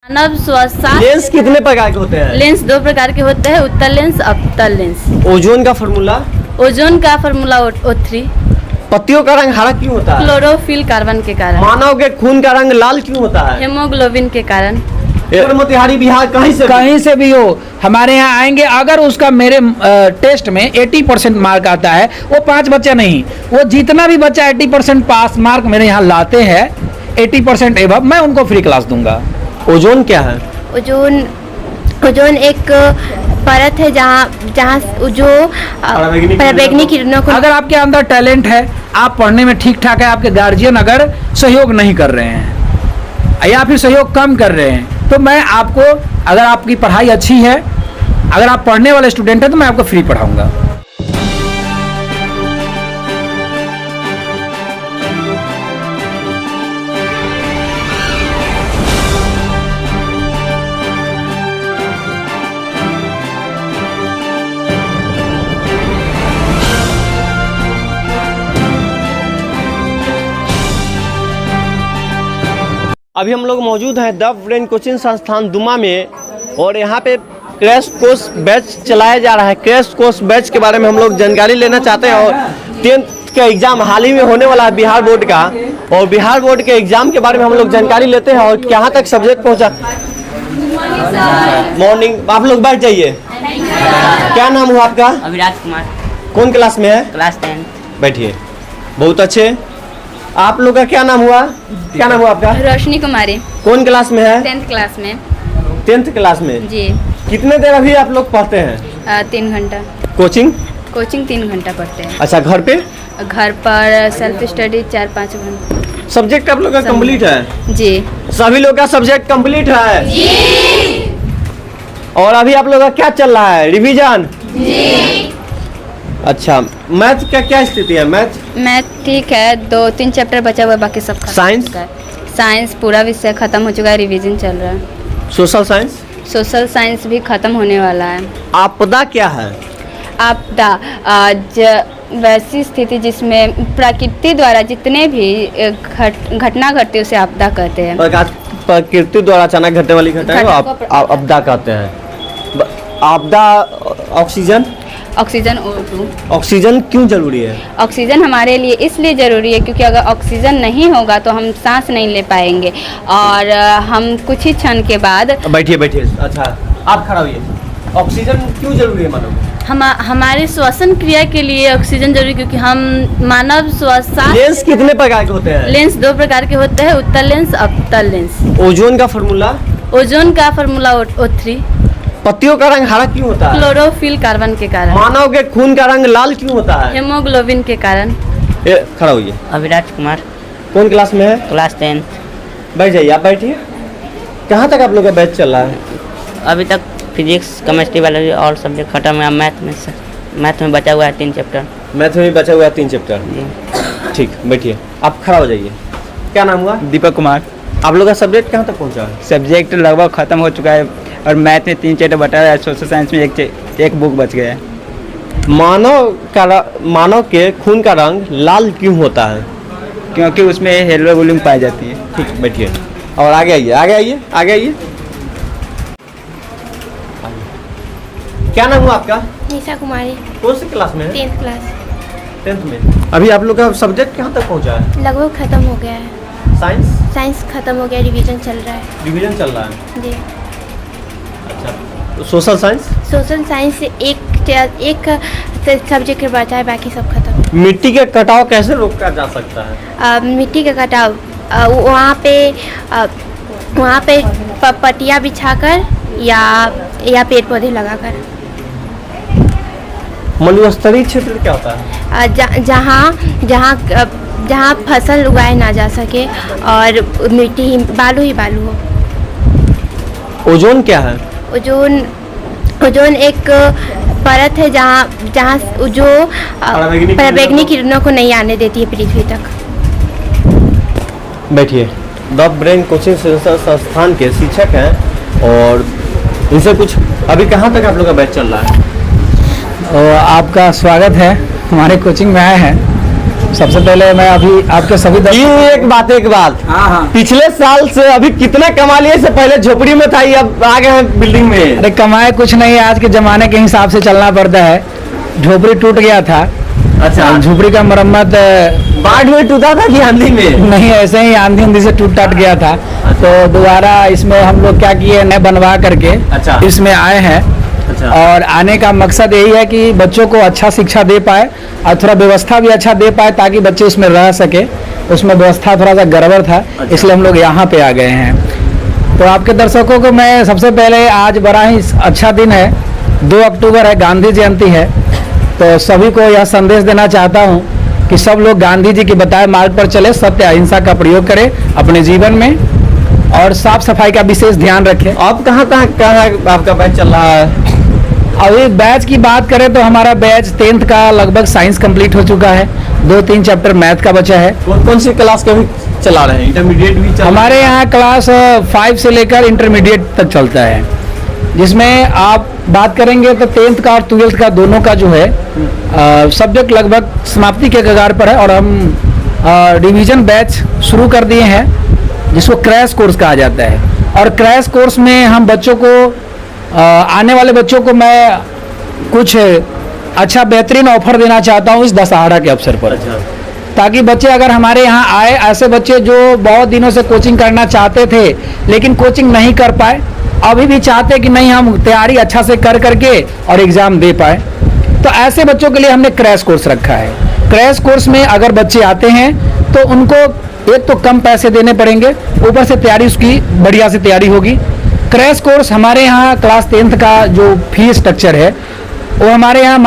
मानव स्वास्थ्य। लेंस कितने प्रकार के होते हैं? लेंस दो प्रकार के होते हैं, उत्तल लेंस, अवतल लेंस। ओजोन का फॉर्मूला? ओजोन का फॉर्मूला O3। पत्तियों का रंग हरा क्यों होता है? क्लोरोफिल कार्बन के कारण। मानव के खून का रंग लाल क्यों होता है? हेमोग्लोबिन के कारण। मोतिहारी बिहार कहीं से भी हो हमारे यहाँ आएंगे, अगर उसका मेरे टेस्ट में 80% मार्क आता है, वो 5 बच्चा नहीं, वो जितना भी बच्चा 80% पास मार्क मेरे यहाँ लाते हैं 80% एबव, मैं उनको फ्री क्लास दूंगा। ओजोन क्या है? ओजोन एक परत है जहाँ जो पराबैंगनी किरणों को, अगर आपके अंदर टैलेंट है, आप पढ़ने में ठीक ठाक है, आपके गार्जियन अगर सहयोग नहीं कर रहे हैं या फिर सहयोग कम कर रहे हैं, तो मैं आपको, अगर आपकी पढ़ाई अच्छी है, अगर आप पढ़ने वाले स्टूडेंट हैं, तो मैं आपको फ्री पढ़ाऊंगा। अभी हम लोग मौजूद हैं द ब्रेन कोचिंग संस्थान दुमा में, और यहाँ पे क्रैश कोर्स बैच चलाया जा रहा है। क्रैश कोर्स बैच के बारे में हम लोग जानकारी लेना चाहते हैं, और 10th का एग्ज़ाम हाल ही में होने वाला है बिहार बोर्ड का, और बिहार बोर्ड के एग्ज़ाम के बारे में हम लोग जानकारी लेते हैं और कहाँ तक सब्जेक्ट पहुँचा। मॉर्निंग, आप लोग बैठ जाइए। क्या नाम हुआ आपका? अभिराज कुमार। कौन क्लास में है? क्लास 10। बैठिए। बहुत अच्छे। आप लोग का क्या नाम हुआ? क्या नाम हुआ आपका? रोशनी कुमारी। कौन क्लास में है? 10th क्लास में। 10th क्लास में जी। कितने देर अभी आप लोग पढ़ते हैं? 3 घंटा। कोचिंग 3 घंटा पढ़ते हैं। अच्छा, घर पे? घर पर सेल्फ स्टडी 4-5 घंटा। सब्जेक्ट आप लोग का कंप्लीट है? जी। सभी लोग का सब्जेक्ट कंप्लीट है जी। और अभी आप लोग का क्या चल रहा है? रिवीजन जी। अच्छा, मैथ का क्या स्थिति है? मैथ ठीक है, 2-3 चैप्टर बचा हुआ है, बाकी सब खत्म साइंस? हो चुका है। साइंस पूरा विषय खत्म हो चुका है, रिवीजन चल रहा है। Social science? सोशल साइंस भी खत्म होने वाला है। आपदा क्या है? आपदा वैसी स्थिति जिसमें प्रकृति द्वारा जितने भी घटना घटती है उसे आपदा कहते हैं। प्रकृति द्वारा अचानक घटने वाली घटना को आपदा कहते हैं। आपदा। Oxygen O2। ऑक्सीजन क्यों जरूरी है? ऑक्सीजन हमारे लिए इसलिए ज़रूरी है क्योंकि अगर ऑक्सीजन नहीं होगा तो हम सांस नहीं ले पाएंगे, और हम कुछ ही क्षण के बाद। बैठिए। अच्छा, आप खड़ा होइए। ऑक्सीजन क्यों जरूरी है मानव? हमारे श्वसन क्रिया के लिए ऑक्सीजन जरूरी, क्योंकि हम मानव श्वसन। लेंस कितने प्रकार के होते हैं? लेंस दो प्रकार के होते हैं, उत्तल लेंस, अवतल लेंस। ओजोन का फॉर्मूला? ओजोन का फॉर्मूला O3। पत्तियों का रंग हरा क्यों होता है? क्लोरोफिल कार्बन के कारण। मानव के खून का रंग लाल क्यों होता है? हेमोग्लोबिन के कारण। खड़ा होइए। अभिराज कुमार। कौन क्लास में है? क्लास 10। बैठ जाइए, आप बैठिए। कहाँ तक आप लोग का बैच चल रहा है? अभी तक फिजिक्स केमिस्ट्री वाले और सब्जेक्ट खत्म है। मैथ में बचा हुआ है 3 चैप्टर। मैथ में भी बचा हुआ है 3 चैप्टर जी। ठीक, बैठिए। आप खड़ा हो जाइए। क्या नाम हुआ? दीपक कुमार। आप लोग का सब्जेक्ट कहाँ तक पहुँचा है? सब्जेक्ट लगभग खत्म हो चुका है, और मैथ में 3 चैप्टर बचा है, सोशल साइंस में एक बुक बच गया है। मानव के खून का रंग लाल क्यों होता है? क्योंकि उसमें हीमोग्लोबिन पाई जाती है। ठीक, बैठिए। और आगे आइए। क्या नाम हुआ आपका? निशा कुमारी। कौन सी क्लास में है? 10th class. 10th में। अभी आप लोग का सब्जेक्ट कहाँ तक पहुँचा है? लगभग खत्म हो गया है। साइंस खत्म हो गया, रिवीजन चल रहा है। रिवीजन चल रहा है जी। अच्छा, तो सोशल साइंस एक सब्जेक्ट बचा है, बाकी सब खत्म। मिट्टी के कटाव कैसे रोका जा सकता है? मिट्टी का कटाव वहाँ पे पट्टियाँ बिछाकर या पेड़ पौधे लगाकर। मलुस्थलीय क्षेत्र क्या होता है? जहाँ फसल उगाए ना जा सके और मिट्टी ही बालू हो। ओजोन क्या है? ओजोन एक परत है जहाँ जो पराबैंगनी किरणों को नहीं आने देती है पृथ्वी तक। बैठिए। द ब्रेन कोचिंग संस्थान के शिक्षक हैं, और इनसे कुछ अभी कहाँ तक आप लोग का बैच चल रहा है? आपका स्वागत है, हमारे कोचिंग में आए हैं। सबसे पहले मैं अभी आपके सभी एक बात हाँ हाँ पिछले साल से अभी कितना कमा लिए? इससे पहले झोपड़ी में था, ये अब आ गए हैं बिल्डिंग में। अरे कमाए कुछ नहीं, आज के जमाने के हिसाब से चलना पड़ता है। झोपड़ी टूट गया था। अच्छा, झोपड़ी का मरम्मत बाढ़ में टूटा था कि आंधी में? नहीं, ऐसे ही आंधी से टूट टाट गया था। तो दोबारा इसमें हम लोग क्या किए, नए बनवा करके अच्छा इसमें आए हैं। अच्छा, और आने का मकसद यही है कि बच्चों को अच्छा शिक्षा दे पाए और थोड़ा व्यवस्था भी अच्छा दे पाए, ताकि बच्चे उसमें रह सके। उसमें व्यवस्था थोड़ा सा गड़बड़ था, इसलिए हम लोग यहाँ पे आ गए हैं। तो आपके दर्शकों को मैं सबसे पहले, आज बड़ा ही अच्छा दिन है, 2 अक्टूबर है, गांधी जयंती है। तो सभी को यह संदेश देना चाहता हूँ कि सब लोग गांधी जी के बताए मार्ग पर चले, सत्य अहिंसा का प्रयोग करें अपने जीवन में और साफ सफाई का विशेष ध्यान रखें। अब कहाँ आपका बैच चल रहा है? अभी बैच की बात करें तो हमारा बैच 10th का लगभग साइंस कंप्लीट हो चुका है, 2-3 चैप्टर मैथ का बचा है। कौन सी क्लास का भी चला रहे हैं? इंटरमीडिएट भी चल हमारे यहाँ क्लास 5 से लेकर इंटरमीडिएट तक चलता है, जिसमें आप बात करेंगे तो 10th का और 12th का दोनों का जो है सब्जेक्ट लगभग समाप्ति के कगार पर है। और हम डिवीजन बैच शुरू कर दिए हैं, जिसको क्रैश कोर्स कहा जाता है। और क्रैश कोर्स में हम बच्चों को, आने वाले बच्चों को मैं कुछ अच्छा बेहतरीन ऑफर देना चाहता हूँ इस दशहरा के अवसर पर। ताकि बच्चे अगर हमारे यहाँ आए, ऐसे बच्चे जो बहुत दिनों से कोचिंग करना चाहते थे लेकिन कोचिंग नहीं कर पाए, अभी भी चाहते कि नहीं हम तैयारी अच्छा से कर करके और एग्ज़ाम दे पाए, तो ऐसे बच्चों के लिए हमने क्रैश कोर्स रखा है। क्रैश कोर्स में अगर बच्चे आते हैं तो उनको एक तो कम पैसे देने पड़ेंगे, ऊपर से तैयारी उसकी बढ़िया से तैयारी होगी। क्रैश कोर्स हमारे यहाँ क्लास 10th का जो फीस स्ट्रक्चर है वो हमारे यहाँ